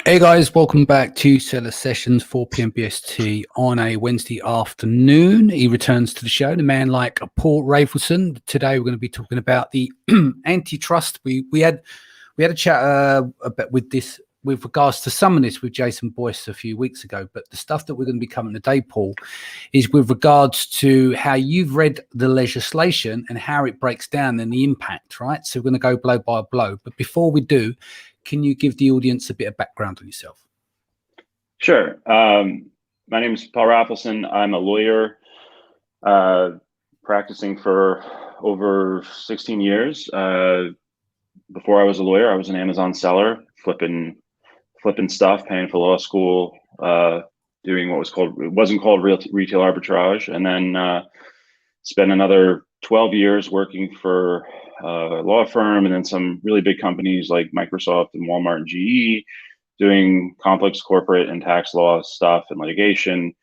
Hey guys, welcome back to Seller Sessions, 4 p.m. BST on a Wednesday afternoon. He returns to the show, the man like Paul Raelson. Today we're going to be talking about the antitrust. We had a chat about with regards to some of this with Jason Boyce a few weeks ago, but the stuff that we're going to be covering today, Paul, is with regards to how you've read the legislation and how it breaks down and the impact, right? So we're going to go blow by blow. But before we do, can you give the audience a bit of background on yourself? Sure. My name is Paul Raelson. I'm a lawyer practicing for over 16 years. Before I was a lawyer, I was an Amazon seller, flipping stuff, paying for law school, doing what wasn't called retail arbitrage, and then spent another 12 years working for a law firm and then some really big companies like Microsoft and Walmart and GE, doing complex corporate and tax law stuff and litigation.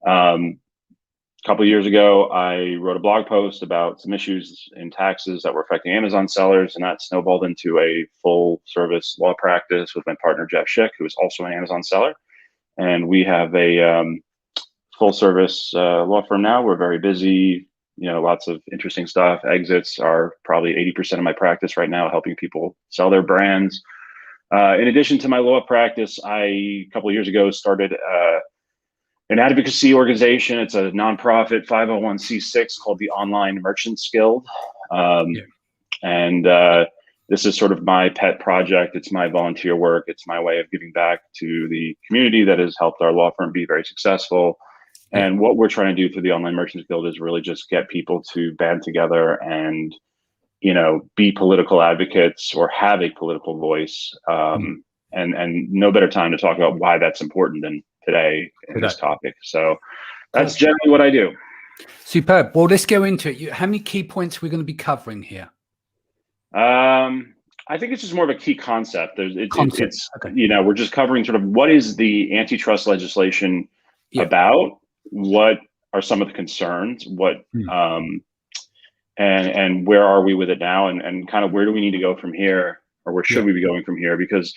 A couple of years ago, I wrote a blog post about some issues in taxes that were affecting Amazon sellers, and that snowballed into a full service law practice with my partner, Jeff Schick, who is also an Amazon seller. And we have a full service law firm now. We're very busy, lots of interesting stuff. Exits are probably 80% of my practice right now, helping people sell their brands. In addition to my law practice, a couple of years ago started an advocacy organization. It's a nonprofit 501c6 called the Online Merchants Guild. And this is sort of my pet project. It's my volunteer work. It's my way of giving back to the community that has helped our law firm be very successful. And what we're trying to do through the Online Merchants Guild is really just get people to band together and, be political advocates or have a political voice. And no better time to talk about why that's important than today in this topic. So that's generally what I do. Superb. Well, let's go into it. How many key points are we going to be covering here? I think it's just more of a key concept. It's we're just covering sort of what is the antitrust legislation about, what are some of the concerns, and where are we with it now, and kind of where do we need to go from here, or where should we be going from here? Because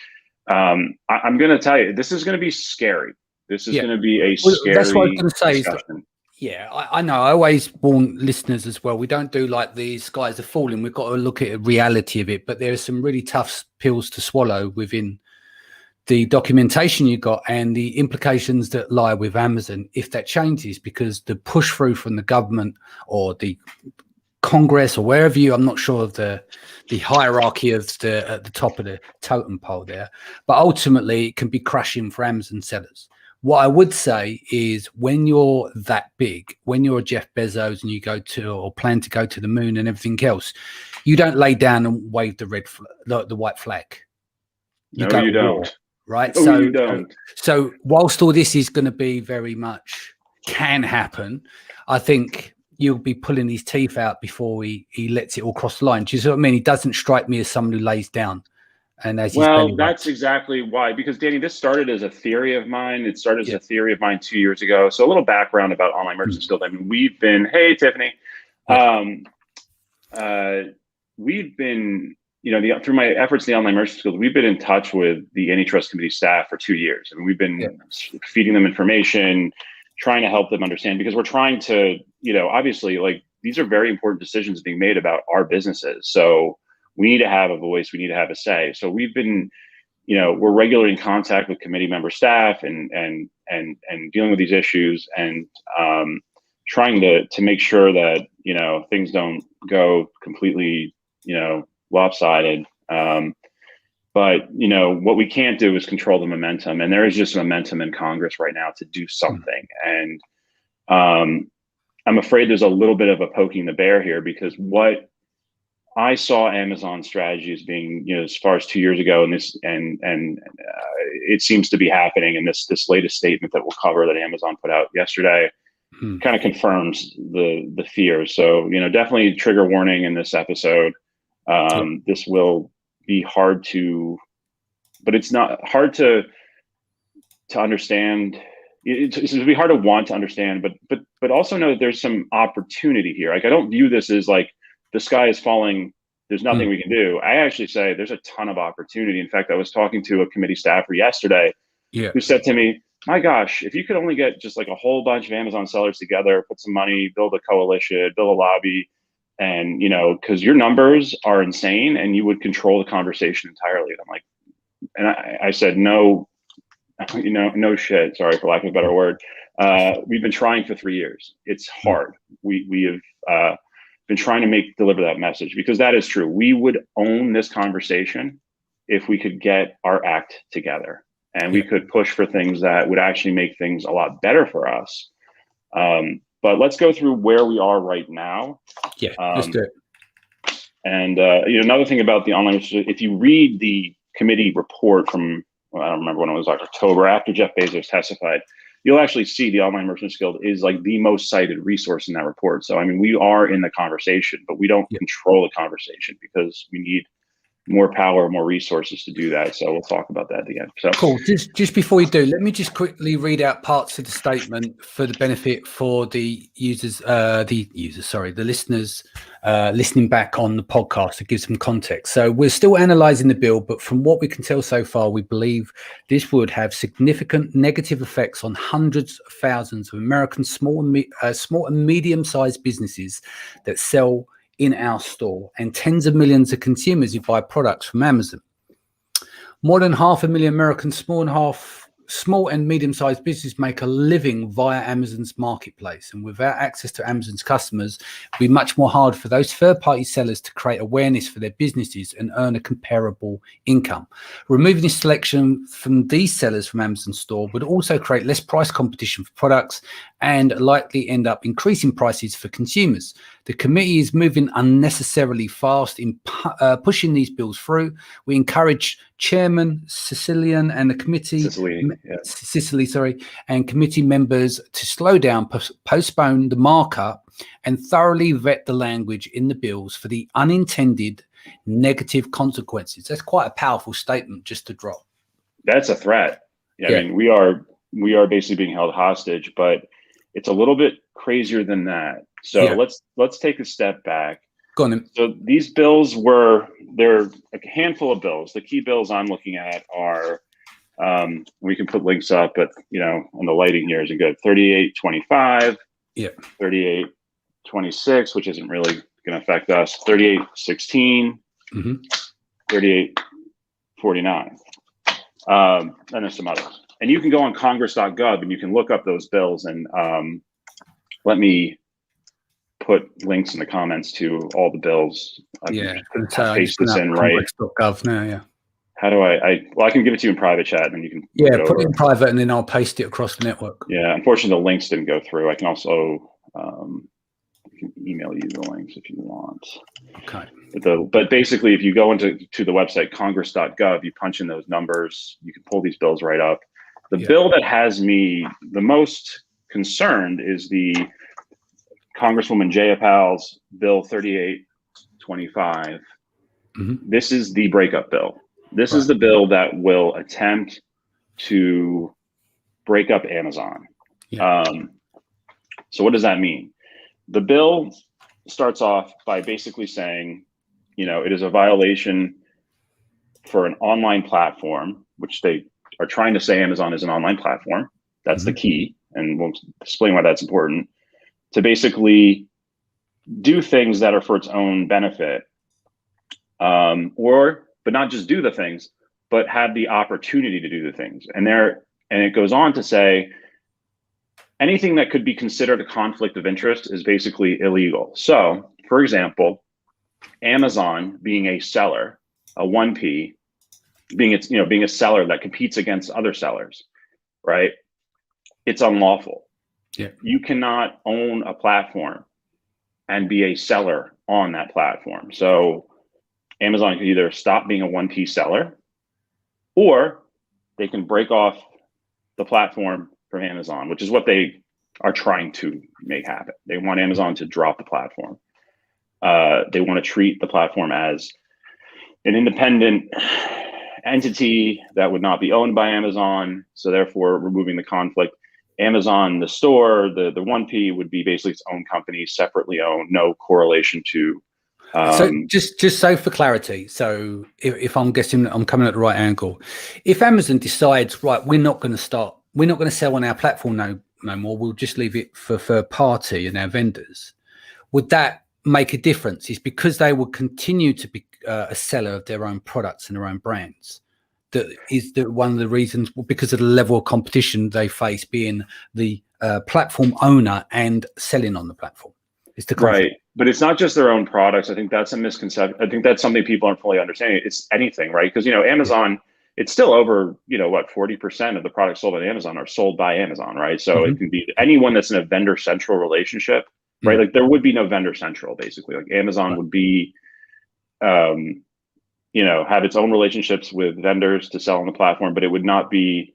I'm going to tell you, this is going to be scary. This is going to be a scary That's what I was going to say. discussion. I know. I always warn listeners as well. We don't do like the skies are falling. We've got to look at the reality of it. But there are some really tough pills to swallow within the documentation you got and the implications that lie with Amazon if that changes, because the push through from the government or the Congress or wherever I'm not sure of the hierarchy of at the top of the totem pole there, but ultimately it can be crushing for Amazon sellers. What I would say is when you're that big, when you're a Jeff Bezos and you go to or plan to go to the moon and everything else, you don't lay down and wave the white flag. You don't. Right? No, you don't. So whilst all this is going to be very much can happen, I think you'll be pulling his teeth out before he lets it all cross the line. Do you see what I mean? He doesn't strike me as someone who lays down. And that's exactly why, because Danny, this started as a theory of mine. It started as a theory of mine 2 years ago. So a little background about Online Merchants Guild. I mean, we've been, hey, Tiffany, we've been, through my efforts in the Online Merchants Guild, we've been in touch with the Antitrust Committee staff for 2 years. I mean, we've been feeding them information, trying to help them understand, because we're trying to, obviously, like, these are very important decisions being made about our businesses. So we need to have a voice. We need to have a say. So we've been, we're regularly in contact with committee member staff and dealing with these issues and trying to make sure that, things don't go completely, lopsided. But, what we can't do is control the momentum. And there is just momentum in Congress right now to do something. And I'm afraid there's a little bit of a poking the bear here, because what I saw Amazon's strategy as being, as far as 2 years ago, and it seems to be happening. And this latest statement that we'll cover that Amazon put out yesterday kind of confirms the fears. So, definitely trigger warning in this episode. This will be hard to, but it's not hard to understand. It's going to be hard to want to understand, but also know that there's some opportunity here. Like, I don't view this as like the sky is falling there's nothing we can do. I actually say there's a ton of opportunity. In fact, I was talking to a committee staffer yesterday who said to me, my gosh, if you could only get just like a whole bunch of Amazon sellers together, put some money, build a coalition, build a lobby, and, you know, because your numbers are insane and you would control the conversation entirely. And I'm like, and I said, no, you know, no shit. Sorry for lack of a better word. We've been trying for 3 years. It's hard. We have been trying to deliver that message, because that is true. We would own this conversation if we could get our act together, and we could push for things that would actually make things a lot better for us. But let's go through where we are right now. Let's do it. And you know, another thing about the online, if you read the committee report from, well, I don't remember when it was, like October, after Jeff Bezos testified, you'll actually see the Online Merchants Guild is like the most cited resource in that report. So, I mean, we are in the conversation, but we don't control the conversation, because we need more power, more resources to do that. So we'll talk about that again. So cool. Just before you do, let me just quickly read out parts of the statement for the benefit for the listeners listening back on the podcast to give some context. So we're still analysing the bill, but from what we can tell so far, we believe this would have significant negative effects on hundreds of thousands of American small and medium-sized businesses that sell in our store, and tens of millions of consumers who buy products from Amazon. More than 500,000 American small and medium-sized businesses make a living via Amazon's marketplace, and without access to Amazon's customers, it will be much more hard for those third-party sellers to create awareness for their businesses and earn a comparable income. Removing this selection from these sellers from Amazon store would also create less price competition for products and likely end up increasing prices for consumers. The committee is moving unnecessarily fast in pushing these bills through. We encourage Chairman Sicily and the committee, and committee members to slow down, postpone the markup, and thoroughly vet the language in the bills for the unintended negative consequences. That's quite a powerful statement just to drop. That's a threat. I mean, we are basically being held hostage, but it's a little bit crazier than that. So let's take a step back. Go on then. So these bills they're a handful of bills. The key bills I'm looking at are, we can put links up, but you know, and the lighting here isn't good. 3825, 3826, which isn't really going to affect us. 3816, 3849, and there's some others. And you can go on congress.gov and you can look up those bills, and let me put links in the comments to all the bills. Paste this in, right? Congress.gov now, How do I can give it to you in private chat, and then you can put it in private, and then I'll paste it across the network. Unfortunately the links didn't go through. I can also can email you the links if you want. Okay. But basically, if you go into the website congress.gov, you punch in those numbers, you can pull these bills right up. The bill that has me the most concerned is the Congresswoman Jayapal's Bill 3825. This is the breakup bill. This is the bill that will attempt to break up Amazon. So what does that mean? The bill starts off by basically saying, you know, it is a violation for an online platform, which they are trying to say Amazon is an online platform. That's the key, and we'll explain why that's important, to basically do things that are for its own benefit, but not just do the things, but have the opportunity to do the things. And it goes on to say anything that could be considered a conflict of interest is basically illegal. So, for example, Amazon being a seller, a 1P, being a seller that competes against other sellers, right? It's unlawful. You cannot own a platform and be a seller on that platform. So Amazon could either stop being a 1P seller, or they can break off the platform from Amazon, which is what they are trying to make happen. They want Amazon to drop the platform. They want to treat the platform as an independent entity that would not be owned by Amazon. So therefore, removing the conflict. Amazon, the store, the 1P would be basically its own company, separately owned, no correlation to So just so for clarity, so if I'm guessing I'm coming at the right angle, if Amazon decides, right, we're not going to sell on our platform no more, we'll just leave it for third party and our vendors, would that make a difference? Is because they will continue to be a seller of their own products and their own brands. That is one of the reasons, because of the level of competition they face being the platform owner and selling on the platform. It's the conflict. Right. But it's not just their own products. I think that's a misconception. I think that's something people aren't fully understanding. It's anything, right? Because, Amazon, it's still over, 40% of the products sold on Amazon are sold by Amazon, right? So it can be anyone that's in a vendor central relationship, right? Like there would be no vendor central, basically. Like Amazon would be, have its own relationships with vendors to sell on the platform, but it would not be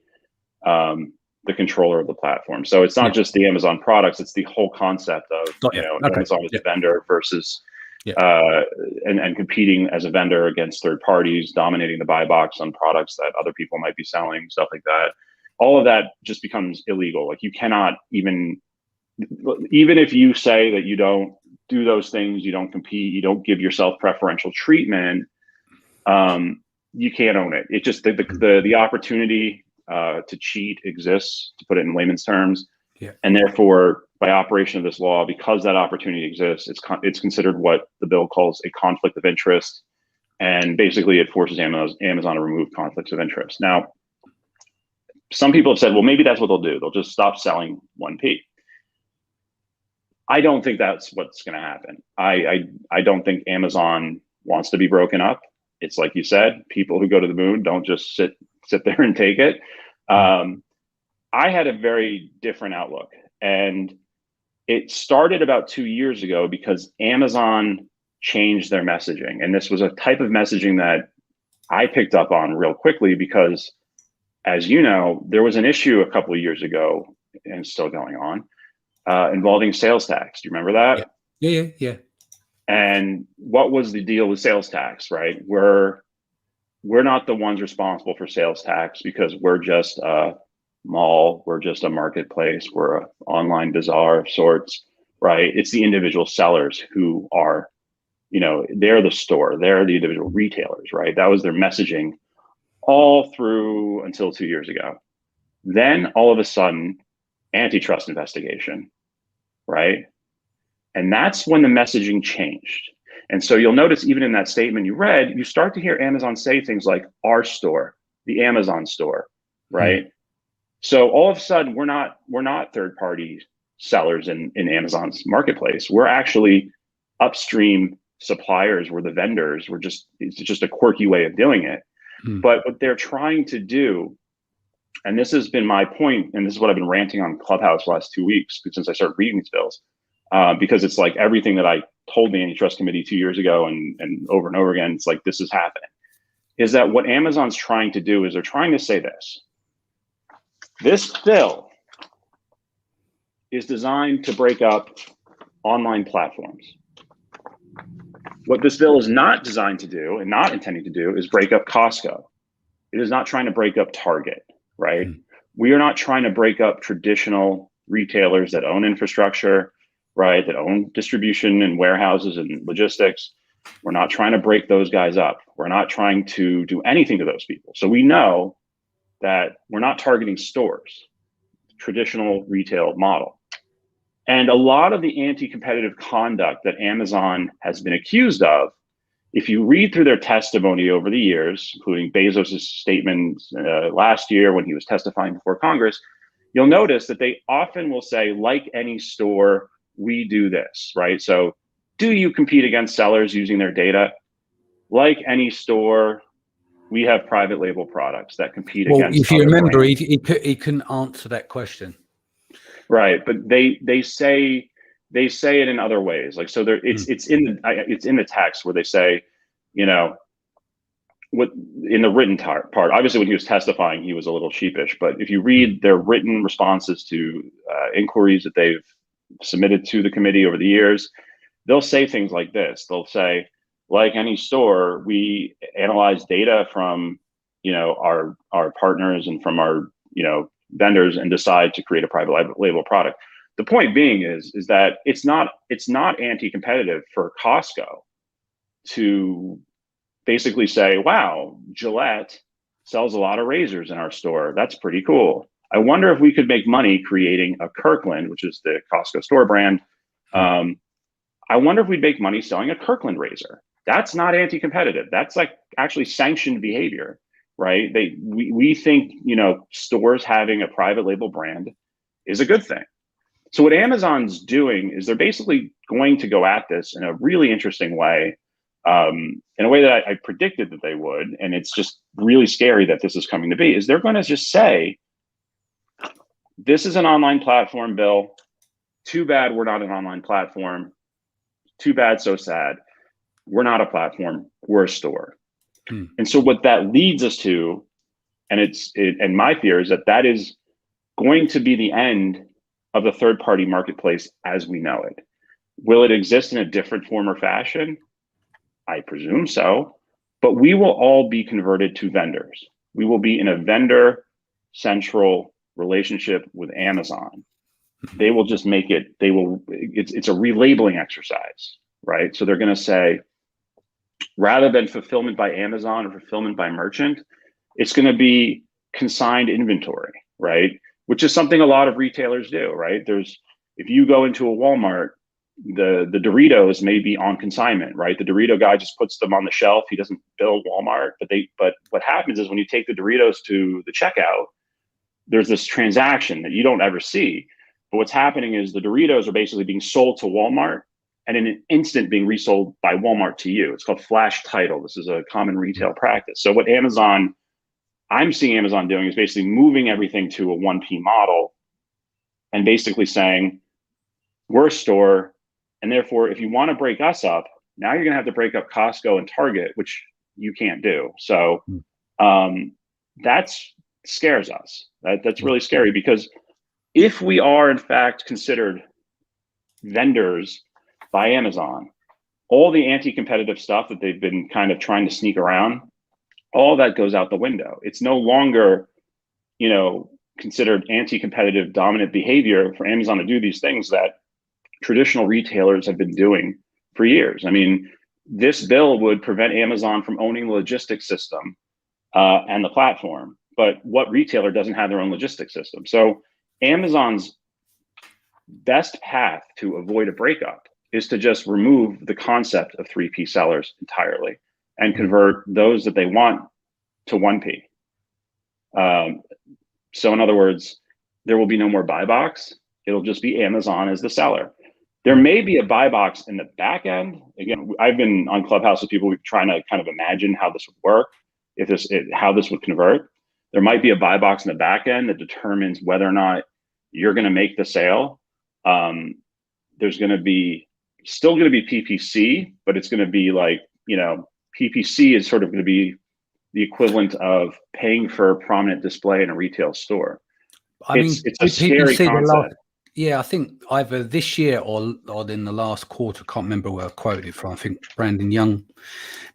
the controller of the platform. So it's not just the Amazon products, it's the whole concept of, Amazon as a vendor versus and competing as a vendor against third parties, dominating the buy box on products that other people might be selling, stuff like that. All of that just becomes illegal. Like you cannot even if you say that you don't do those things, you don't compete, you don't give yourself preferential treatment, you can't own it. It just the opportunity to cheat exists, to put it in layman's terms, and therefore, by operation of this law, because that opportunity exists, it's considered what the bill calls a conflict of interest, and basically it forces Amazon to remove conflicts of interest. Now, some people have said, well, maybe that's what they'll do. They'll just stop selling 1P. I don't think that's what's going to happen. I don't think Amazon wants to be broken up. It's like you said, people who go to the moon don't just sit there and take it. I had a very different outlook, and it started about 2 years ago because Amazon changed their messaging. And this was a type of messaging that I picked up on real quickly because, as you know, there was an issue a couple of years ago, and it's still going on, involving sales tax. Do you remember that? Yeah. And what was the deal with sales tax, right? We're not the ones responsible for sales tax because we're just a mall, we're just a marketplace, we're an online bazaar of sorts, right? It's the individual sellers who are, they're the store, they're the individual retailers, right? That was their messaging all through until 2 years ago. Then all of a sudden, antitrust investigation, right? And that's when the messaging changed. And so you'll notice even in that statement you read, you start to hear Amazon say things like our store, the Amazon store, right? So all of a sudden we're not third party sellers in Amazon's marketplace. We're actually upstream suppliers. We're the vendors. It's just a quirky way of doing it. But what they're trying to do, and this has been my point, and this is what I've been ranting on Clubhouse the last 2 weeks since I started reading these bills, because it's like everything that I told the Antitrust Committee 2 years ago and over and over again, it's like this is happening, is that what Amazon's trying to do is they're trying to say this bill is designed to break up online platforms. What this bill is not designed to do and not intending to do is break up Costco. It is not trying to break up Target, right? We are not trying to break up traditional retailers that own infrastructure, right? That own distribution and warehouses and logistics. We're not trying to break those guys up. We're not trying to do anything to those people. So we know that we're not targeting stores, traditional retail model. And a lot of the anti-competitive conduct that Amazon has been accused of, if you read through their testimony over the years, including Bezos' statements last year when he was testifying before Congress, you'll notice that they often will say, like any store, we do this, right? So do you compete against sellers using their data? Like any store, we have private label products that compete against. Well, if you remember, he couldn't answer that question. Right, but they say it in other ways. Like so, it's in the text where they say, what in the written part. Obviously, when he was testifying, he was a little sheepish. But if you read their written responses to inquiries that they've submitted to the committee over the years, they'll say things like this. They'll say, like any store, we analyze data from our partners and from our vendors and decide to create a private label product. The point being is that it's not anti-competitive for Costco to basically say, wow, Gillette sells a lot of razors in our store. That's pretty cool. I wonder if we could make money creating a Kirkland, which is the Costco store brand. I wonder if we'd make money selling a Kirkland razor. That's not anti-competitive. That's like actually sanctioned behavior, right? We think, stores having a private label brand is a good thing. So what Amazon's doing is they're basically going to go at this in a really interesting way, in a way that I predicted that they would. And it's just really scary that this is coming to be, is they're going to just say, this is an online platform, Bill. Too bad we're not an online platform. Too bad, so sad. We're not a platform, we're a store. And so what that leads us to, and my fear is that is going to be the end of the third-party marketplace as we know it. Will it exist in a different form or fashion? I presume so, but we will all be converted to vendors. We will be in a vendor central relationship with Amazon. They will just make it, it's a relabeling exercise, right? So they're going to say, rather than fulfillment by Amazon or fulfillment by merchant, it's going to be consigned inventory, right? Which is something a lot of retailers do, right? If you go into a Walmart, the Doritos may be on consignment, right? The Dorito guy just puts them on the shelf. He doesn't bill Walmart, but what happens is when you take the Doritos to the checkout, there's this transaction that you don't ever see. But what's happening is the Doritos are basically being sold to Walmart and in an instant being resold by Walmart to you. It's called flash title. This is a common retail practice. So what I'm seeing Amazon doing is basically moving everything to a 1P model and basically saying, we're a store, and therefore if you want to break us up, now you're going to have to break up Costco and Target, which you can't do. So that scares us. That's really scary, because if we are in fact considered vendors by Amazon, all the anti-competitive stuff that they've been kind of trying to sneak around, all that goes out the window. It's no longer, considered anti-competitive dominant behavior for Amazon to do these things that traditional retailers have been doing for years. I mean, this bill would prevent Amazon from owning the logistics system and the platform, but what retailer doesn't have their own logistics system? So Amazon's best path to avoid a breakup is to just remove the concept of 3P sellers entirely and convert those that they want to 1P. So in other words, there will be no more buy box. It'll just be Amazon as the seller. There may be a buy box in the back end. Again, I've been on Clubhouse with people trying to kind of imagine how this would work, how this would convert. There might be a buy box in the back end that determines whether or not you're going to make the sale. There's going to be still going to be PPC, but it's going to be like, PPC is sort of going to be the equivalent of paying for a prominent display in a retail store. It's a scary concept. I think either this year or in the last quarter, can't remember where I quoted it from. I think Brandon Young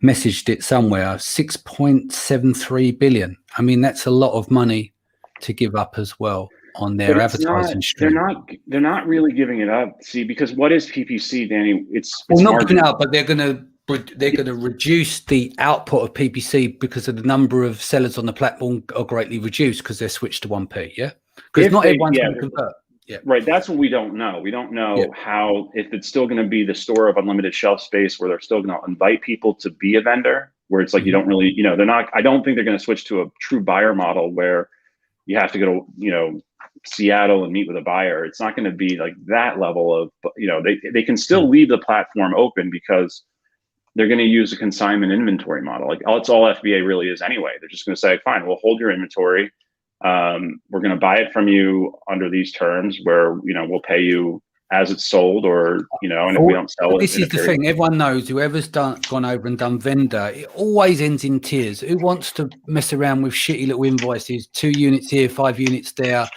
messaged it somewhere, 6.73 billion. I mean, that's a lot of money to give up as well on their advertising stream. They're not really giving it up. See, because what is PPC, Danny? It's not giving it up, but they're going to reduce the output of PPC because of the number of sellers on the platform are greatly reduced because they're switched to 1P. Yeah, because not everyone's going to convert. Yeah, right. That's what we don't know. We don't know how, if it's still going to be the store of unlimited shelf space where they're still going to invite people to be a vendor, where it's like you don't really, they're not. I don't think they're going to switch to a true buyer model where you have to go to, Seattle and meet with a buyer. It's not going to be like that level of, they can still leave the platform open because they're going to use a consignment inventory model. Like it's all FBA really is anyway. They're just going to say, fine, we'll hold your inventory. We're going to buy it from you under these terms where, we'll pay you as it's sold, or, and if we don't sell it. This is the thing. Everyone knows whoever's gone over and done vendor, it always ends in tears. Who wants to mess around with shitty little invoices, 2 units here, 5 units there?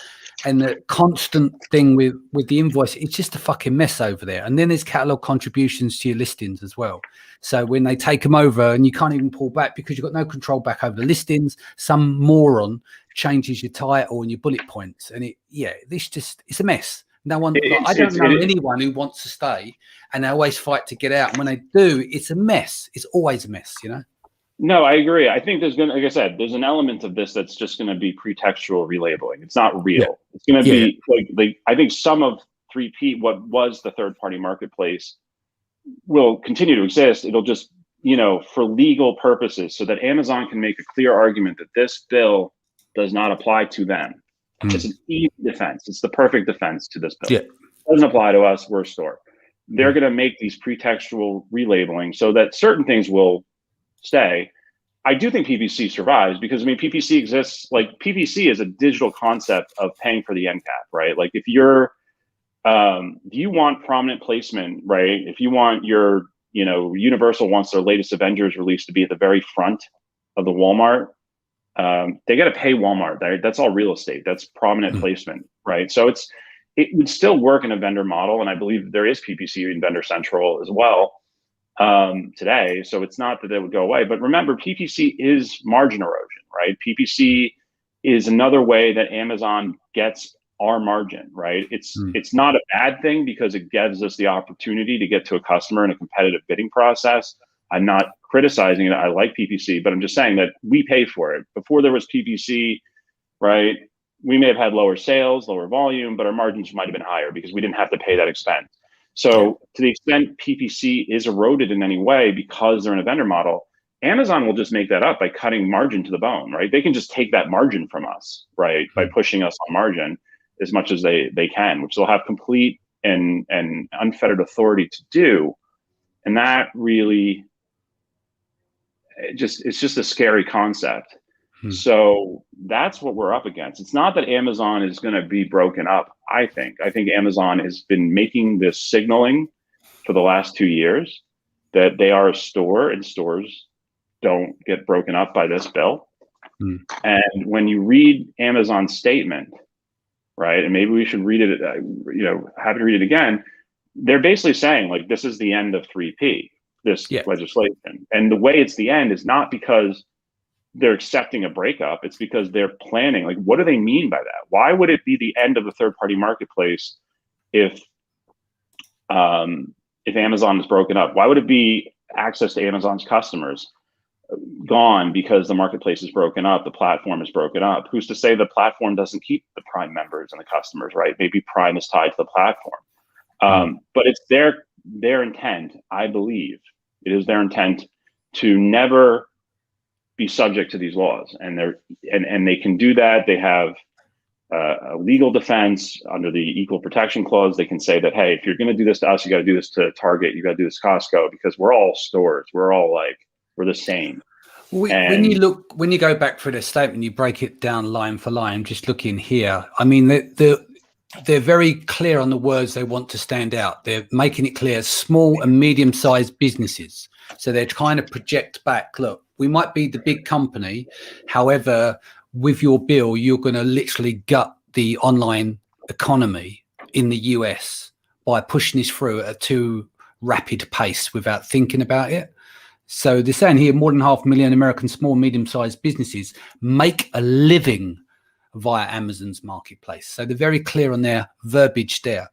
And the constant thing with the invoice, it's just a fucking mess over there. And then there's catalog contributions to your listings as well. So when they take them over and you can't even pull back because you've got no control back over the listings, some moron changes your title and your bullet points. And it's a mess. No one, like, I don't know anyone who wants to stay, and they always fight to get out. And when they do, it's a mess. It's always a mess, you know? No, I agree. I think there's going to, like I said, there's an element of this that's just going to be pretextual relabeling. It's not real. Yeah. It's going to be like, I think some of 3P, what was the third party marketplace, will continue to exist. It'll just, for legal purposes, so that Amazon can make a clear argument that this bill does not apply to them. It's an easy defense. It's the perfect defense to this bill. Yeah. It doesn't apply to us. We're a store. They're going to make these pretextual relabeling so that certain things will stay. I do think PPC survives because, PPC exists, like PPC is a digital concept of paying for the end cap, right? Like if you want prominent placement, right? If you want your, Universal wants their latest Avengers release to be at the very front of the Walmart, they got to pay Walmart. That's all real estate. That's prominent placement, right? So it would still work in a vendor model. And I believe there is PPC in Vendor Central as well today. So it's not that they would go away, but remember, PPC is margin erosion, right? PPC is another way that Amazon gets our margin, right? It's not a bad thing because it gives us the opportunity to get to a customer in a competitive bidding process. I'm not criticizing it. I like PPC, but I'm just saying that we pay for it. Before there was PPC, right? We may have had lower sales, lower volume, but our margins might have been higher because we didn't have to pay that expense. So to the extent PPC is eroded in any way because they're in a vendor model, Amazon will just make that up by cutting margin to the bone, right? They can just take that margin from us, right? By pushing us on margin as much as they can, which they'll have complete and unfettered authority to do. And that really, it's just a scary concept. So that's what we're up against. It's not that Amazon is going to be broken up. I think Amazon has been making this signaling for the last 2 years that they are a store and stores don't get broken up by this bill. And when you read Amazon's statement, right, and maybe we should read it, have to read it again. They're basically saying like, this is the end of 3P, this legislation. And the way it's the end is not because they're accepting a breakup. It's because they're planning. Like, what do they mean by that? Why would it be the end of the third party marketplace if Amazon is broken up? Why would it be access to Amazon's customers gone because the marketplace is broken up, the platform is broken up? Who's to say the platform doesn't keep the Prime members and the customers, right? Maybe Prime is tied to the platform. But it's their intent, I believe. It is their intent to never be subject to these laws, and they can do that. They have a legal defense under the Equal Protection Clause. They can say that, hey, if you're going to do this to us, you got to do this to Target, you got to do this to Costco, because we're all stores. We're all we're the same. When you go back through the statement, you break it down line for line. Just looking here, they're very clear on the words they want to stand out. They're making it clear, small and medium-sized businesses. So they're trying to project back, look, we might be the big company. However, with your bill, you're going to literally gut the online economy in the US by pushing this through at a too rapid pace without thinking about it. So they're saying here more than 500,000 American small, medium-sized businesses make a living via Amazon's marketplace. So they're very clear on their verbiage there.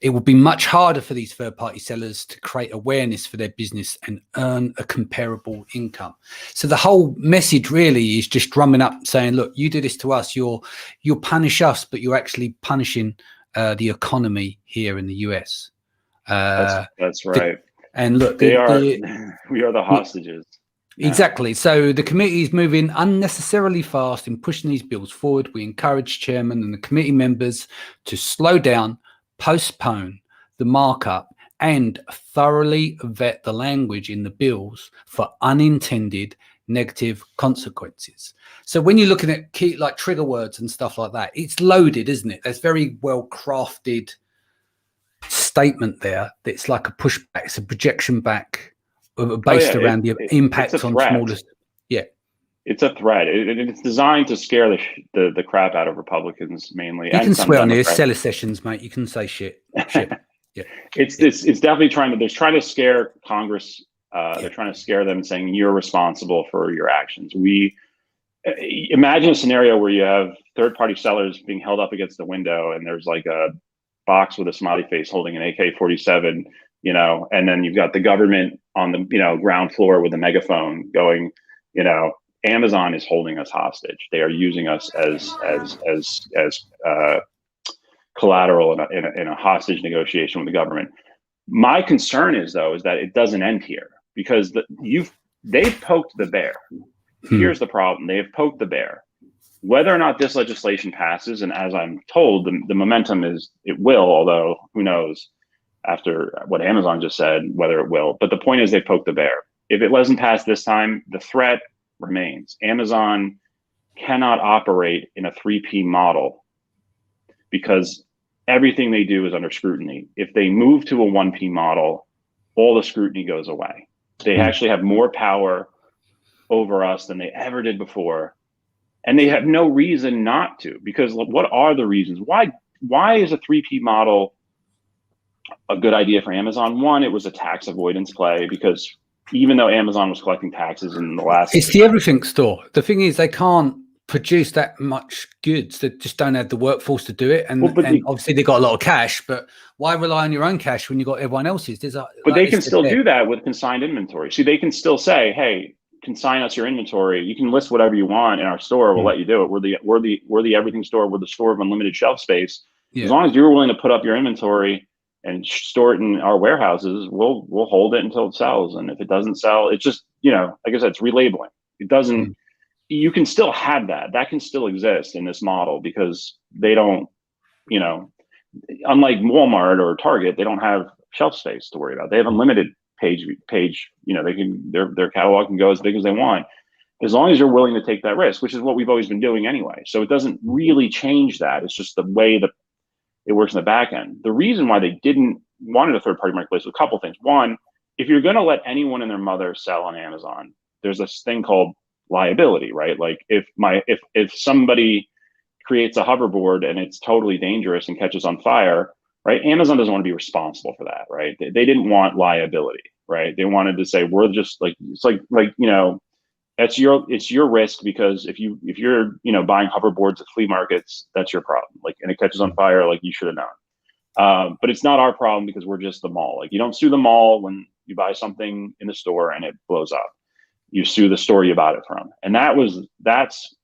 It will be much harder for these third-party sellers to create awareness for their business and earn a comparable income. So the whole message really is just drumming up, saying, look, you do this to us, you'll punish us, but you're actually punishing the economy here in the US. That's right. And look, we are the hostages. Exactly. So the committee is moving unnecessarily fast in pushing these bills forward. We encourage chairman and the committee members to slow down, postpone the markup, and thoroughly vet the language in the bills for unintended negative consequences. So when you're looking at key like trigger words and stuff like that, it's loaded, isn't it? There's very well crafted statement there that's like a pushback, it's a projection back based around the impact on smallest. It's a threat. It's designed to scare the crap out of Republicans mainly. You can swear on this, seller sessions, mate. You can say shit. Yeah. It's definitely trying to scare Congress. They're trying to scare them, saying you're responsible for your actions. Imagine a scenario where you have third-party sellers being held up against the window, and there's like a box with a smiley face holding an AK-47, and then you've got the government on the ground floor with a megaphone going, Amazon is holding us hostage. They are using us as collateral in a hostage negotiation with the government. My concern is that it doesn't end here, because they've poked the bear. Here's the problem. They have poked the bear. Whether or not this legislation passes, and as I'm told, the momentum is it will, although who knows after what Amazon just said, whether it will. But the point is they poked the bear. If it doesn't pass this time, the threat remains. Amazon cannot operate in a 3P model because everything they do is under scrutiny. If they move to a 1P model, all the scrutiny goes away. They actually have more power over us than they ever did before. And they have no reason not to, because what are the reasons? Why is a 3P model a good idea for Amazon? One, it was a tax avoidance play, because even though Amazon was collecting taxes in the last... It's the everything store. The thing is, they can't produce that much goods. They just don't have the workforce to do it. And, and obviously they've got a lot of cash, but why rely on your own cash when you've got everyone else's? But they can still do that with consigned inventory. So they can still say, hey, consign us your inventory. You can list whatever you want in our store. We'll let you do it. We're the everything store. We're the store of unlimited shelf space. As long as you're willing to put up your inventory and store it in our warehouses, we'll hold it until it sells. And if it doesn't sell, it's just, like I said, it's relabeling. It doesn't, you can still have that. That can still exist in this model, because they don't, unlike Walmart or Target, they don't have shelf space to worry about. They have unlimited page, they can, their catalog can go as big as they want, as long as you're willing to take that risk, which is what we've always been doing anyway. So it doesn't really change that. It's just the way that it works in the back end. The reason why they didn't wanted a third-party marketplace was a couple things. One, if you're going to let anyone and their mother sell on Amazon, there's this thing called liability, right? Like if somebody creates a hoverboard and it's totally dangerous and catches on fire, right? Amazon doesn't want to be responsible for that, right? They didn't want liability, right? They wanted to say, we're just like, it's like it's your risk, because if you're buying hoverboards at flea markets, that's your problem. Like, and it catches on fire, like you should have known. But it's not our problem, because we're just the mall. Like, you don't sue the mall when you buy something in the store and it blows up. You sue the store you bought it from, and that's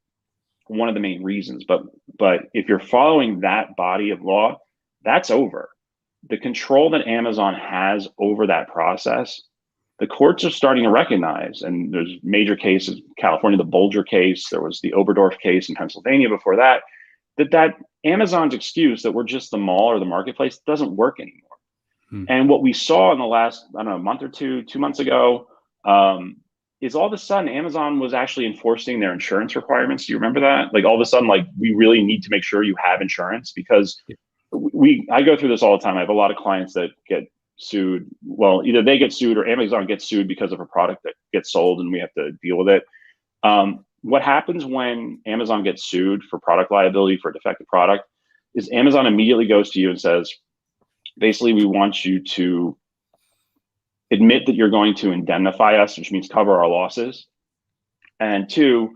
one of the main reasons. But if you're following that body of law, that's over. The control that Amazon has over that process, the courts are starting to recognize, and there's major cases, California, the Bolger case, there was the Oberdorf case in Pennsylvania before that, that Amazon's excuse that we're just the mall or the marketplace doesn't work anymore. And what we saw in the last, I don't know, month or 2 months ago, is all of a sudden Amazon was actually enforcing their insurance requirements. Do you remember that? Like, all of a sudden, like, we really need to make sure you have insurance, because I go through this all the time. I have a lot of clients that get sued. Well, either they get sued or Amazon gets sued because of a product that gets sold and we have to deal with it. What happens when Amazon gets sued for product liability for a defective product is Amazon immediately goes to you and says, basically, we want you to admit that you're going to indemnify us, which means cover our losses. And 2,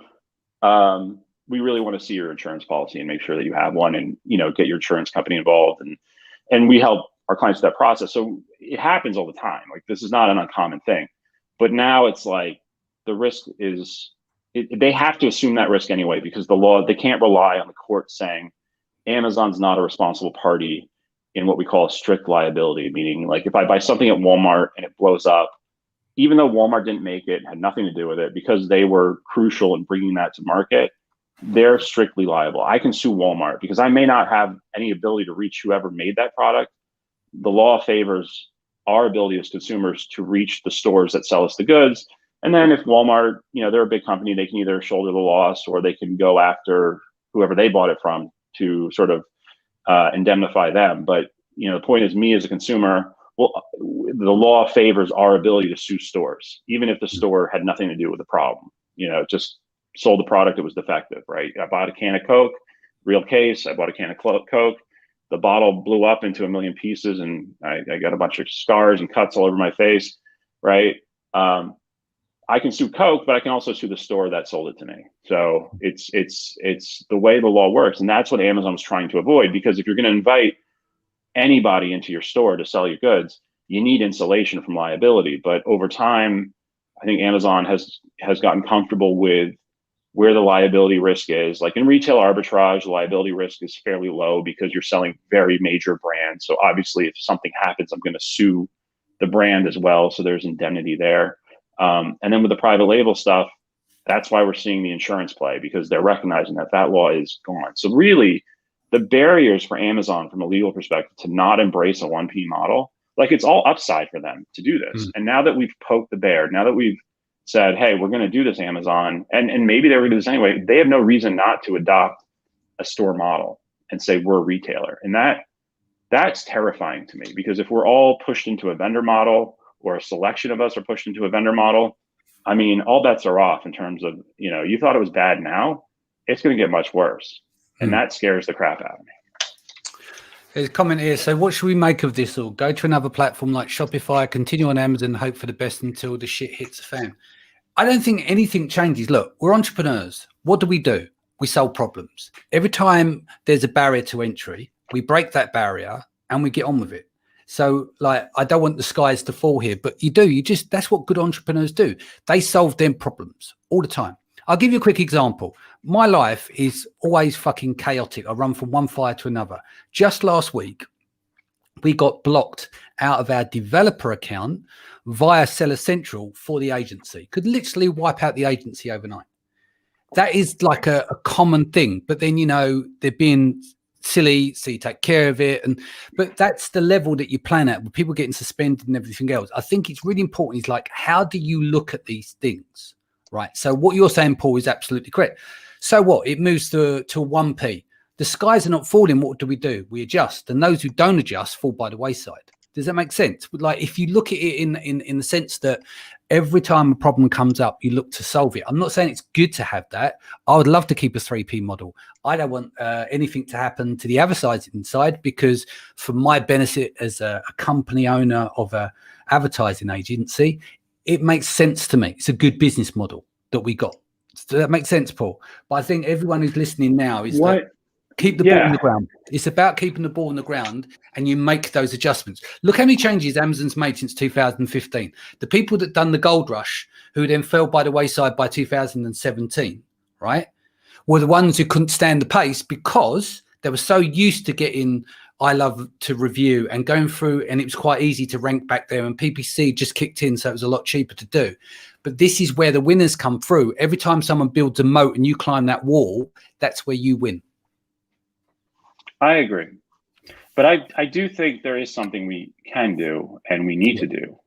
we really want to see your insurance policy and make sure that you have one, and get your insurance company involved, and we help our clients with that process. So it happens all the time. Like, this is not an uncommon thing. But now it's like the risk is, they have to assume that risk anyway, because the law, they can't rely on the court saying Amazon's not a responsible party in what we call a strict liability, meaning, like, if I buy something at Walmart and it blows up, even though Walmart didn't make it, had nothing to do with it, because they were crucial in bringing that to market, they're strictly liable. I can sue Walmart because I may not have any ability to reach whoever made that product. The law favors our ability as consumers to reach the stores that sell us the goods. And then if Walmart, they're a big company, they can either shoulder the loss, or they can go after whoever they bought it from to sort of indemnify them. But the point is, me as a consumer, well, the law favors our ability to sue stores, even if the store had nothing to do with the problem. Just sold the product, it was defective, right? I bought a can of Coke, real case. I bought a can of Coke. The bottle blew up into a million pieces, and I got a bunch of scars and cuts all over my face, right? I can sue Coke, but I can also sue the store that sold it to me. So it's the way the law works, and that's what Amazon's trying to avoid. Because if you're going to invite anybody into your store to sell your goods, you need insulation from liability. But over time, I think Amazon has gotten comfortable with where the liability risk is. Like in retail arbitrage, the liability risk is fairly low because you're selling very major brands. So obviously, if something happens, I'm going to sue the brand as well. So there's indemnity there. And then with the private label stuff, that's why we're seeing the insurance play, because they're recognizing that that law is gone. So really, the barriers for Amazon from a legal perspective to not embrace a 1P model, like it's all upside for them to do this. And now that we've poked the bear, now that we've said, hey, we're going to do this, Amazon, and maybe they were going to do this anyway, they have no reason not to adopt a store model and say we're a retailer. And that's terrifying to me, because if we're all pushed into a vendor model, or a selection of us are pushed into a vendor model, I mean, all bets are off in terms of, you thought it was bad, now it's going to get much worse. And that scares the crap out of me. There's a comment here. So what should we make of this all? Go to another platform like Shopify, continue on Amazon, hope for the best until the shit hits the fan. I don't think anything changes. Look, we're entrepreneurs. What do? We solve problems. Every time there's a barrier to entry, we break that barrier and we get on with it. So like, I don't want the skies to fall here, but that's what good entrepreneurs do. They solve them problems all the time. I'll give you a quick example. My life is always fucking chaotic. I run from one fire to another. Just last week, we got blocked out of our developer account via Seller Central for the agency. Could literally wipe out the agency overnight. That is like a common thing. But then, they're being silly, so you take care of it. But that's the level that you plan at, with people getting suspended and everything else. I think it's really important. It's like, how do you look at these things? Right. So what you're saying, Paul, is absolutely correct. So what? It moves to 1P. The skies are not falling. What do? We adjust. And those who don't adjust fall by the wayside. Does that make sense? Like, if you look at it in the sense that every time a problem comes up, you look to solve it. I'm not saying it's good to have that. I would love to keep a 3P model. I don't want anything to happen to the advertising side, because for my benefit as a company owner of a advertising agency, it makes sense to me. It's a good business model that we got. Does that make sense, Paul? But I think everyone who's listening now is that keep the ball on the ground. It's about keeping the ball on the ground, and you make those adjustments. Look how many changes Amazon's made since 2015. The people that done the gold rush, who then fell by the wayside by 2017, right, were the ones who couldn't stand the pace, because they were so used to getting I Love to Review and going through, and it was quite easy to rank back there, and PPC just kicked in, so it was a lot cheaper to do. But this is where the winners come through. Every time someone builds a moat and you climb that wall, that's where you win. I agree. But I do think there is something we can do and we need to do.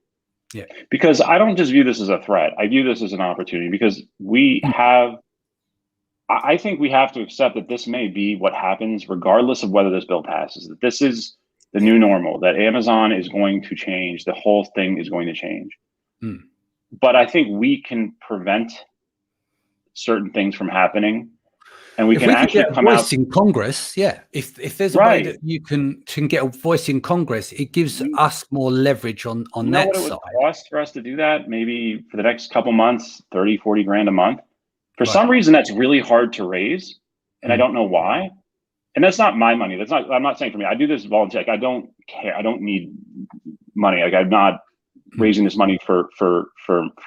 Yeah. Because I don't just view this as a threat. I view this as an opportunity, because I think we have to accept that this may be what happens regardless of whether this bill passes, that this is the new normal, that Amazon is going to change. The whole thing is going to change. But I think we can prevent certain things from happening. And we can actually get a voice in Congress. Yeah. If there's a way that you can get a voice in Congress, it gives us more leverage on that side. You know what it would cost for us to do that? Maybe for the next couple months, 30, 40 grand a month. For some reason, that's really hard to raise, and I don't know why. And that's not my money. I'm not saying for me. I do this volunteer. Like, I don't care. I don't need money. Like, I'm not raising this money for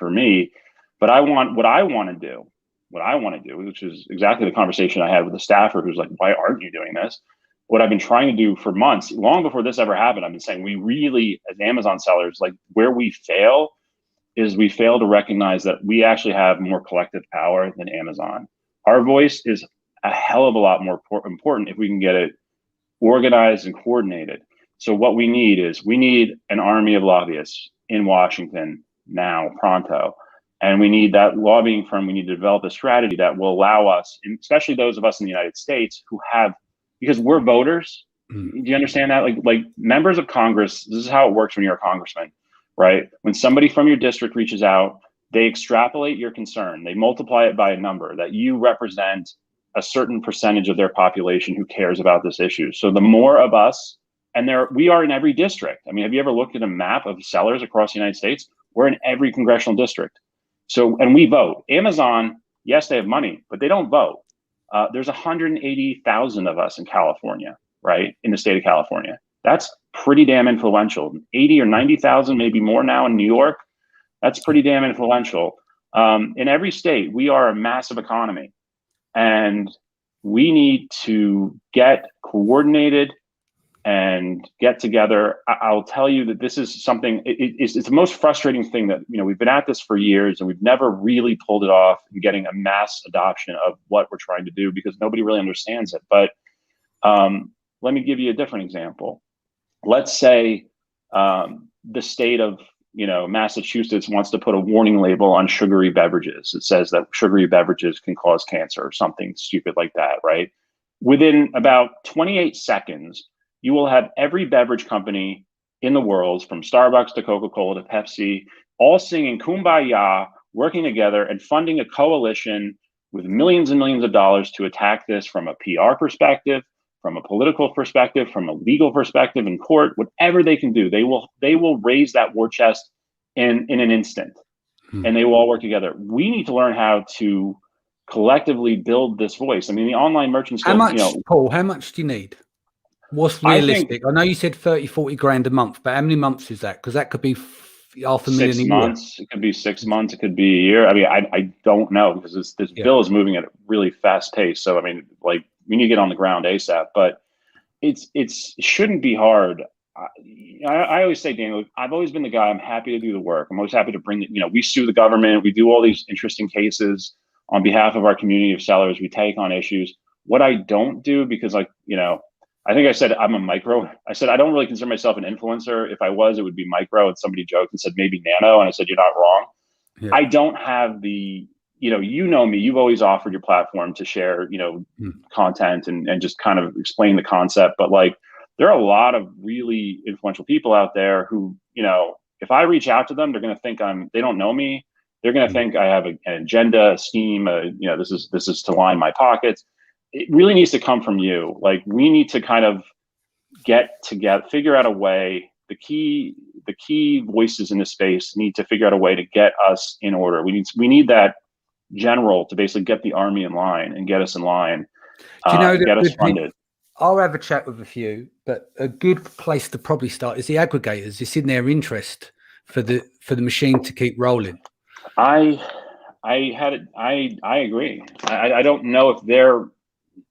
me. But what I want to do, which is exactly the conversation I had with the staffer who's like, why aren't you doing this? What I've been trying to do for months, long before this ever happened, I've been saying, we really, as Amazon sellers, like, where we fail is we fail to recognize that we actually have more collective power than Amazon. Our voice is a hell of a lot more important if we can get it organized and coordinated. So what we need an army of lobbyists in Washington now, pronto. And we need that lobbying firm. We need to develop a strategy that will allow us, especially those of us in the United States who have, because we're voters. Do you understand that? Like members of Congress, this is how it works when you're a congressman. Right? When somebody from your district reaches out, they extrapolate your concern. They multiply it by a number that you represent a certain percentage of their population who cares about this issue. So the more of us, and we are in every district. I mean, have you ever looked at a map of sellers across the United States? We're in every congressional district. So, and we vote. Amazon, yes, they have money, but they don't vote. There's 180,000 of us in California, right? In the state of California. That's pretty damn influential. 80 or 90,000, maybe more now in New York. That's pretty damn influential. In every state, we are a massive economy, and we need to get coordinated and get together. I'll tell you that this is something, it's the most frustrating thing that, we've been at this for years and we've never really pulled it off in getting a mass adoption of what we're trying to do because nobody really understands it. But let me give you a different example. Let's say the state of Massachusetts wants to put a warning label on sugary beverages. It says that sugary beverages can cause cancer or something stupid like that, right? Within about 28 seconds, you will have every beverage company in the world, from Starbucks to Coca-Cola to Pepsi, all singing Kumbaya, working together and funding a coalition with millions and millions of dollars to attack this from a PR perspective, from a political perspective, from a legal perspective in court. Whatever they can do, they will raise that war chest in an instant, and they will all work together. We need to learn how to collectively build this voice. I mean, the online merchants. How much, Paul? How much do you need? What's realistic? I know you said 30, 40 grand a month, but how many months is that? Because that could be $500,000 a year. 6 months. It could be 6 months. It could be a year. I mean, I don't know because this bill is moving at a really fast pace. So I mean, like, we need to get on the ground ASAP. But it shouldn't be hard. I always say, Daniel, I've always been the guy. I'm happy to do the work. I'm always happy to bring we sue the government. We do all these interesting cases on behalf of our community of sellers. We take on issues. What I don't do, because I think I said I'm a micro. I said I don't really consider myself an influencer. If I was, it would be micro. And somebody joked and said maybe nano, and I said you're not wrong. Yeah. I don't have the you know me. You've always offered your platform to share content and just kind of explain the concept. But like, there are a lot of really influential people out there who if I reach out to them, they're going to think they don't know me. They're going to think I have an agenda, a scheme. This is to line my pockets. It really needs to come from you. Like, we need to kind of get together, figure out a way. The key voices in this space need to figure out a way to get us in order. We need that general to basically get the army in line and get us in line. Do you know get us funded? I'll have a chat with a few, but a good place to probably start is the aggregators. It's in their interest for the machine to keep rolling. I agree. I don't know if they're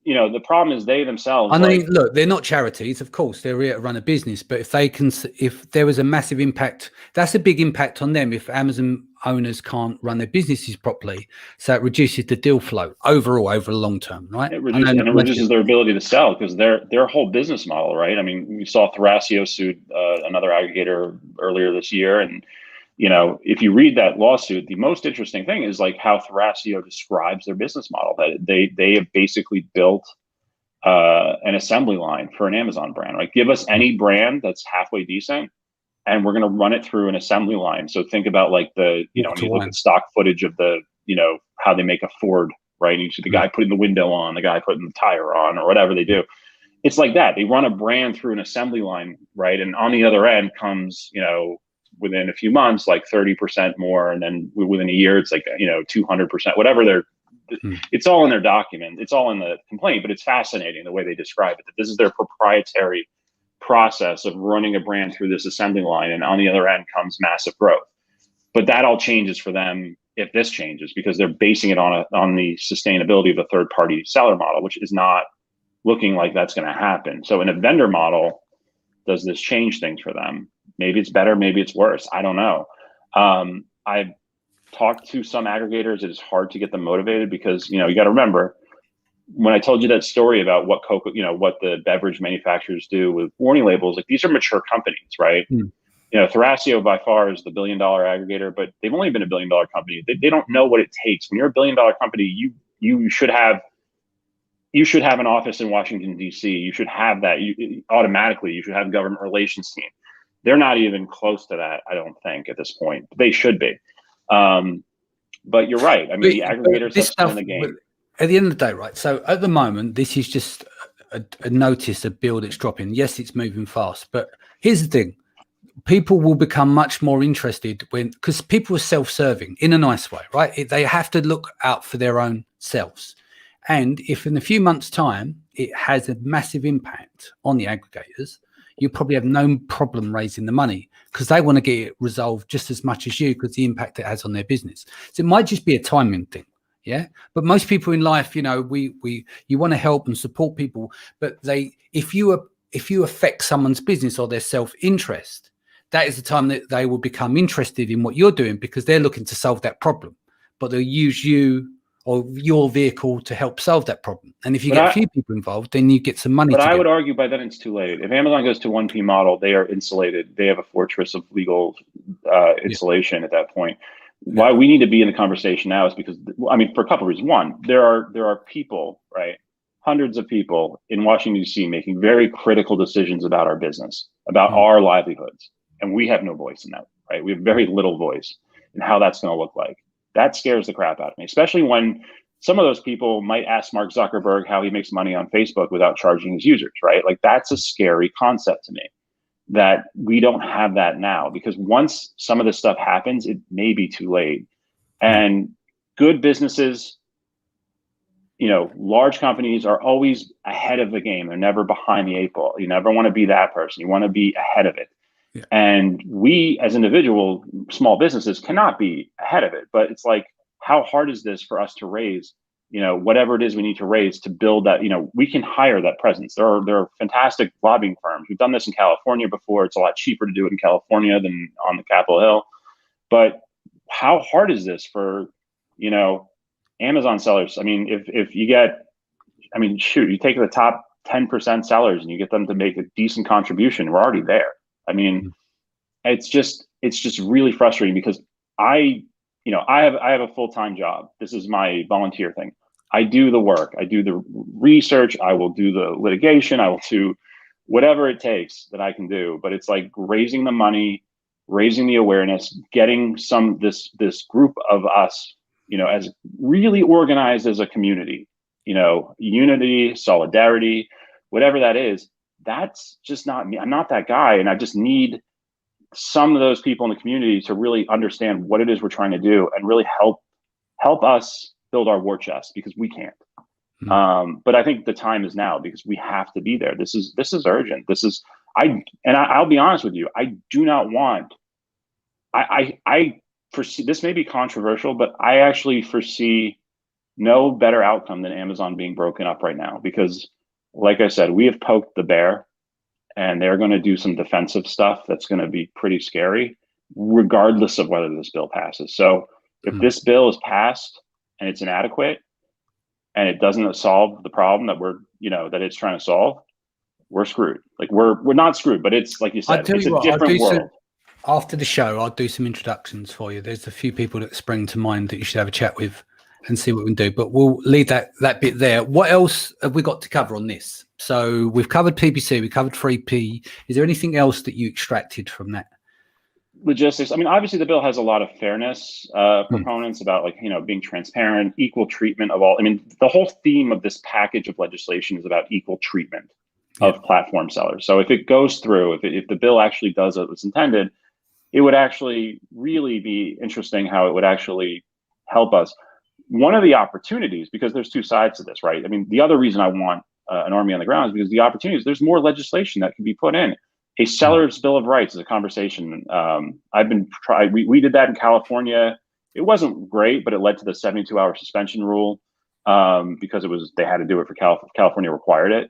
the problem is they themselves. I mean, look, they're not charities, of course. They're here to run a business, but if there was a massive impact, that's a big impact on them. If Amazon owners can't run their businesses properly, so it reduces the deal flow overall over the long term, right? It reduces their ability to sell because their whole business model, right? I mean, we saw Thrasio sued another aggregator earlier this year, and if you read that lawsuit, the most interesting thing is like how Thrasio describes their business model. That they have basically built an assembly line for an Amazon brand. Right? Give us any brand that's halfway decent, and we're going to run it through an assembly line. So think about like when you look at stock footage of the how they make a Ford, right? And you see the guy putting the window on, the guy putting the tire on, or whatever they do. It's like that. They run a brand through an assembly line, right? And on the other end comes within a few months, like 30% more. And then within a year, it's like, 200%, whatever it's all in their document. It's all in the complaint, but it's fascinating the way they describe it, that this is their proprietary process of running a brand through this assembly line. And on the other end comes massive growth. But that all changes for them if this changes, because they're basing it on the sustainability of a third party seller model, which is not looking like that's going to happen. So in a vendor model, does this change things for them? Maybe it's better, maybe it's worse. I don't know. I've talked to some aggregators. It is hard to get them motivated because, you got to remember, when I told you that story about what what the beverage manufacturers do with warning labels, like, these are mature companies, right? Thrasio by far is the $1 billion aggregator, but they've only been a $1 billion company. They don't know what it takes. When you're a $1 billion company, you should have an office in Washington, D.C. You should have that. Automatically, you should have a government relations team. They're not even close to that, I don't think, at this point. They should be. But you're right. I mean, the aggregators have skin in the game. At the end of the day, right? So at the moment, this is just a notice, a bill that's dropping. Yes, it's moving fast. But here's the thing. people will become much more interested because people are self-serving in a nice way, right? They have to look out for their own selves. And if in a few months' time, it has a massive impact on the aggregators, you probably have no problem raising the money because they want to get it resolved just as much as you because the impact it has on their business. So it might just be a timing thing. Yeah. But most people in life, you want to help and support people, but if you affect someone's business or their self-interest, that is the time that they will become interested in what you're doing because they're looking to solve that problem, but they'll use you or your vehicle to help solve that problem. And if you get a few people involved, then you get some money. But I would argue by then it's too late. If Amazon goes to 1P model, they are insulated. They have a fortress of legal insulation at that point. Why we need to be in the conversation now is because, I mean, for a couple of reasons. One, there are people, right? Hundreds of people in Washington, D.C. making very critical decisions about our business, about our livelihoods. And we have no voice in that, right? We have very little voice in how that's going to look like. That scares the crap out of me, especially when some of those people might ask Mark Zuckerberg how he makes money on Facebook without charging his users, right? Like that's a scary concept to me that we don't have that now, because once some of this stuff happens, it may be too late. And good businesses, large companies are always ahead of the game. They're never behind the eight ball. You never want to be that person. You want to be ahead of it. Yeah. And we as individual small businesses cannot be ahead of it. But it's like, how hard is this for us to raise, whatever it is we need to raise to build that, we can hire that presence. There are fantastic lobbying firms. We've done this in California before. It's a lot cheaper to do it in California than on the Capitol Hill. But how hard is this for, Amazon sellers? I mean, if you get, you take the top 10% sellers and you get them to make a decent contribution, we're already there. I mean, it's just really frustrating because I have a full-time job. This is my volunteer thing. I do the work. I do the research. I will do the litigation. I will do whatever it takes that I can do. But it's like raising the money, raising the awareness, getting this group of us, as really organized as a community, unity, solidarity, whatever that is. That's just not me. I'm not that guy. And I just need some of those people in the community to really understand what it is we're trying to do and really help us build our war chest, because we can't. But I think the time is now, because we have to be there. This is urgent. I'll be honest with you. I do not want, I foresee, this may be controversial, but I actually foresee no better outcome than Amazon being broken up right now, because like I said, we have poked the bear and they're going to do some defensive stuff that's going to be pretty scary, regardless of whether this bill passes. So if this bill is passed and it's inadequate and it doesn't solve the problem that it's trying to solve, we're screwed. Like we're not screwed, but it's like you said, it's a different world. After the show, I'll do some introductions for you. There's a few people that spring to mind that you should have a chat with and see what we can do. But we'll leave that bit there. What else have we got to cover on this? So we've covered PPC, we covered 3P. Is there anything else that you extracted from that? Logistics. I mean, obviously the bill has a lot of fairness proponents about being transparent, equal treatment of all. I mean, the whole theme of this package of legislation is about equal treatment of platform sellers. So if it goes through, if the bill actually does what it's intended, it would actually really be interesting how it would actually help us. One of the opportunities, because there's two sides to this, right? I mean, the other reason I want an army on the ground is because the opportunities, there's more legislation that can be put in. A seller's bill of rights is a conversation. We did that in California. It wasn't great, but it led to the 72-hour suspension rule because they had to do it for California required it.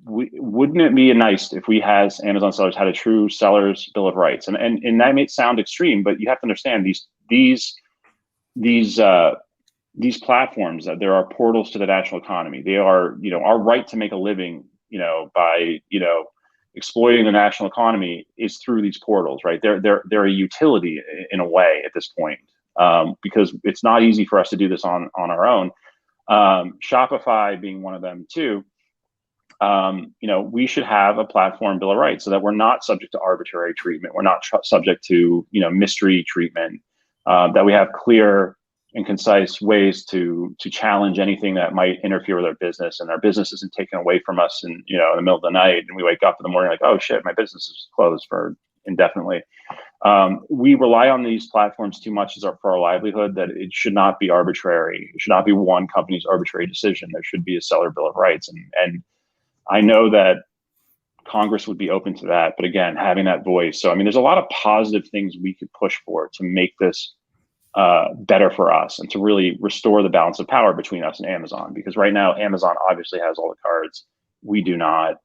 Wouldn't it be nice if we as Amazon sellers had a true seller's bill of rights? And that may sound extreme, but you have to understand these platforms, that there are portals to the national economy. They are, our right to make a living, by, exploiting the national economy is through these portals, right? They're a utility in a way at this point, because it's not easy for us to do this on our own. Shopify being one of them too. We should have a platform bill of rights so that we're not subject to arbitrary treatment. We're not subject to, mystery treatment, that we have clear, and concise ways to challenge anything that might interfere with our business, and our business isn't taken away from us in in the middle of the night, and we wake up in the morning like, oh shit, my business is closed for indefinitely. We rely on these platforms too much for our livelihood, that it should not be arbitrary. It should not be one company's arbitrary decision. There should be a seller bill of rights. And I know that Congress would be open to that, but again, having that voice. So, I mean, there's a lot of positive things we could push for to make this better for us, and to really restore the balance of power between us and Amazon. Because right now, Amazon obviously has all the cards. We do not,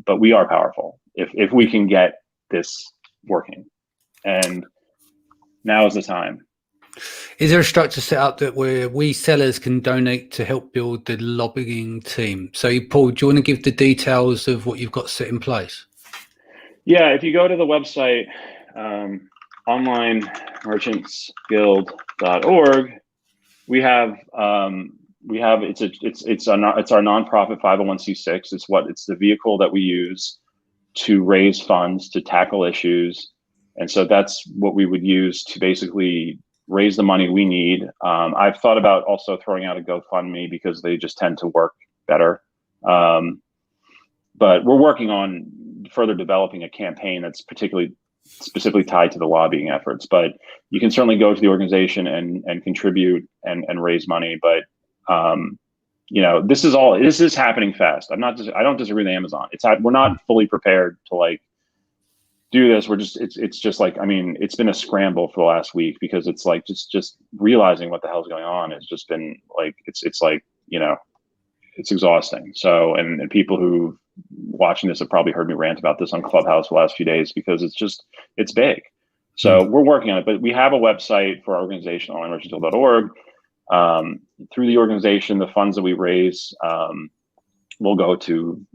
but we are powerful if we can get this working. And now is the time. Is there a structure set up that where we sellers can donate to help build the lobbying team? So, Paul, do you want to give the details of what you've got set in place? Yeah, if you go to the website, onlinemerchantsguild.org, we have it's our nonprofit 501c6. It's the vehicle that we use to raise funds to tackle issues. And so that's what we would use to basically raise the money we need. I've thought about also throwing out a GoFundMe because they just tend to work better. But we're working on further developing a campaign that's specifically tied to the lobbying efforts. But you can certainly go to the organization and contribute and raise money. But this is happening fast. I don't disagree with Amazon. We're not fully prepared to do this. It's just like, I mean, it's been a scramble for the last week, because it's like just realizing what the hell's going on has just been like, it's exhausting. So, and people who watching this have probably heard me rant about this on Clubhouse the last few days, because it's big. So we're working on it, but we have a website for our organization, onlinemerchantsguild.org. Through the organization, the funds that we raise will go to,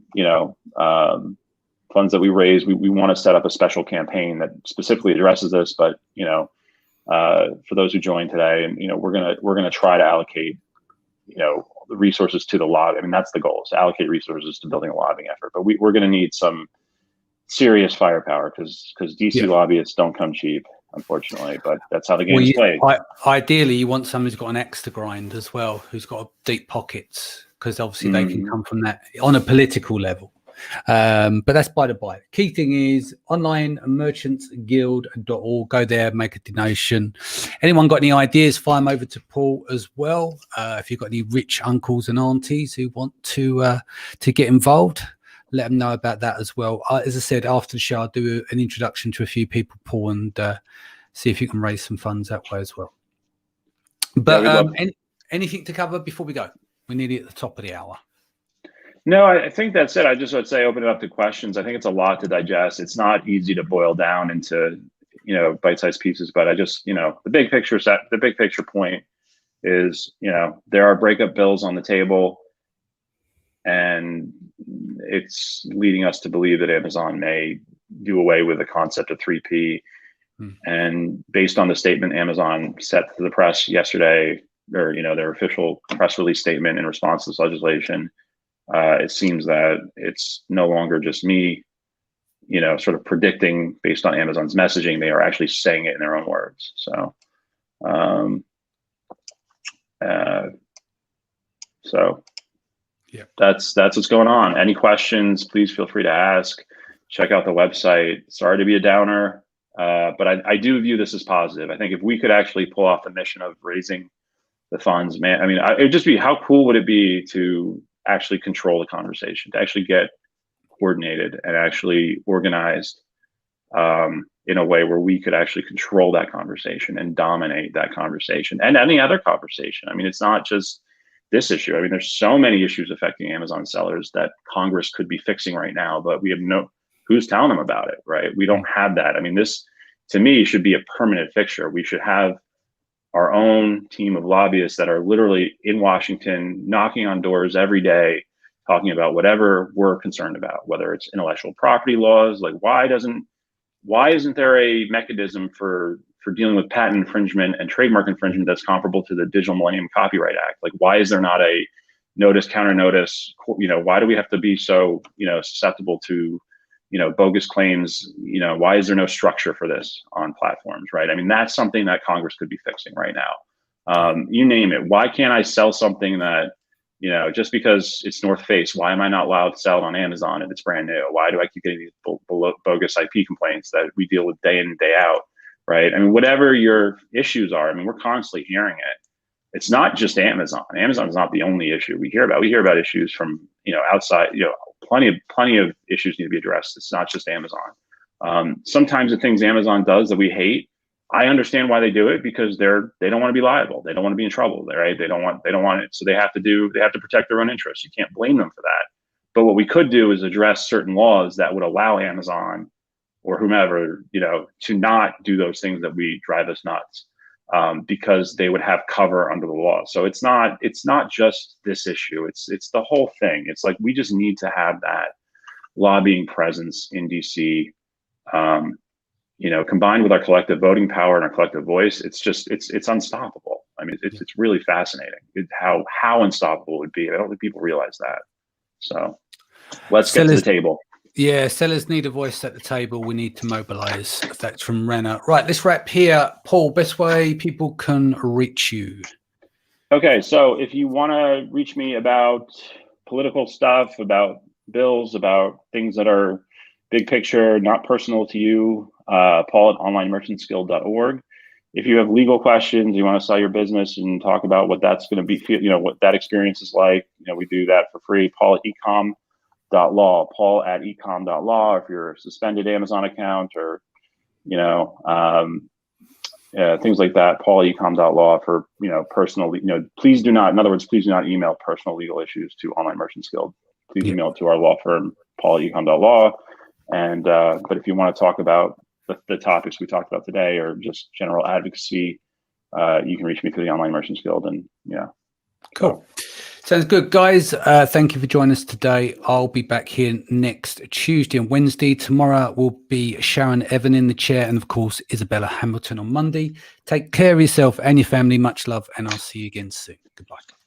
funds that we raise. We want to set up a special campaign that specifically addresses this, but for those who joined today, and we're gonna try to allocate the resources to the lobby. I mean, that's the goal, is to allocate resources to building a lobbying effort. But we're going to need some serious firepower, because DC lobbyists don't come cheap, unfortunately. But that's how the game's played. Ideally, you want someone who's got an axe to grind as well, who's got deep pockets, because obviously they can come from that on a political level. But that's by the by. Key thing is onlinemerchantsguild.org. Go there, make a donation. Anyone got any ideas, fire them over to Paul as well. If you've got any rich uncles and aunties who want to get involved, let them know about that as well. As I said, after the show, I'll do an introduction to a few people, Paul, and see if you can raise some funds that way as well. But anything to cover before we go? We're nearly at the top of the hour. No, I think that's it. I just would say open it up to questions. I think it's a lot to digest. It's not easy to boil down into, bite-sized pieces, but I just, the big picture point is, there are breakup bills on the table, and it's leading us to believe that Amazon may do away with the concept of 3P. And based on the statement Amazon set to the press yesterday, or, their official press release statement in response to this legislation, it seems that it's no longer just me, sort of predicting based on Amazon's messaging. They are actually saying it in their own words. So, that's what's going on. Any questions, please feel free to ask. Check out the website. Sorry to be a downer, but I do view this as positive. I think if we could actually pull off the mission of raising the funds, man, I mean, it'd just be, how cool would it be to actually control the conversation, to actually get coordinated and actually organized in a way where we could actually control that conversation and dominate that conversation and any other conversation. I mean, it's not just this issue. I mean, there's so many issues affecting Amazon sellers that Congress could be fixing right now, but we have who's telling them about it, right? We don't have that. I mean, this to me should be a permanent fixture. We should have our own team of lobbyists that are literally in Washington, knocking on doors every day, talking about whatever we're concerned about, whether it's intellectual property laws, like why isn't there a mechanism for dealing with patent infringement and trademark infringement that's comparable to the Digital Millennium Copyright Act? Like, why is there not a notice, counter notice? Why do we have to be so, susceptible to, bogus claims? Why is there no structure for this on platforms, right? I mean, that's something that Congress could be fixing right now. You name it. Why can't I sell something that, just because it's North Face, why am I not allowed to sell it on Amazon if it's brand new? Why do I keep getting these bogus IP complaints that we deal with day in and day out, right? I mean, whatever your issues are, I mean, we're constantly hearing it. It's not just Amazon. Amazon is not the only issue we hear about. We hear about issues from, outside, plenty of issues need to be addressed. It's not just Amazon. Sometimes the things Amazon does that we hate, I understand why they do it, because they don't want to be liable. They don't want to be in trouble, right? They don't want it. So they have to protect their own interests. You can't blame them for that. But what we could do is address certain laws that would allow Amazon or whomever, to not do those things that we drive us nuts, because they would have cover under the law. So it's not just this issue. It's the whole thing. It's like, we just need to have that lobbying presence in DC. Combined with our collective voting power and our collective voice, it's unstoppable. I mean, it's really fascinating how unstoppable it would be. I don't think people realize that. So let's get to the table. Yeah, sellers need a voice at the table. We need to mobilize. That's from Renner. Right, let's wrap here. Paul, best way people can reach you. Okay, so if you want to reach me about political stuff, about bills, about things that are big picture, not personal to you, Paul at onlinemerchantsguild.org. If you have legal questions, you want to sell your business and talk about what that's going to be, what that experience is like, we do that for free. Paul at ecom.law, Paul at ecom.law. If you're a suspended Amazon account or, things like that, Paul at ecom.law for, personal, please do not email personal legal issues to Online Merchants Guild. Please email it to our law firm, Paul at ecom.law. And, but if you want to talk about the topics we talked about today, or just general advocacy, you can reach me through the Online Merchants Guild. And cool. Sounds good, guys. Thank you for joining us today. I'll be back here next Tuesday and Wednesday. Tomorrow will be Sharon Evan in the chair, and of course, Isabella Hamilton on Monday. Take care of yourself and your family. Much love, and I'll see you again soon. Goodbye.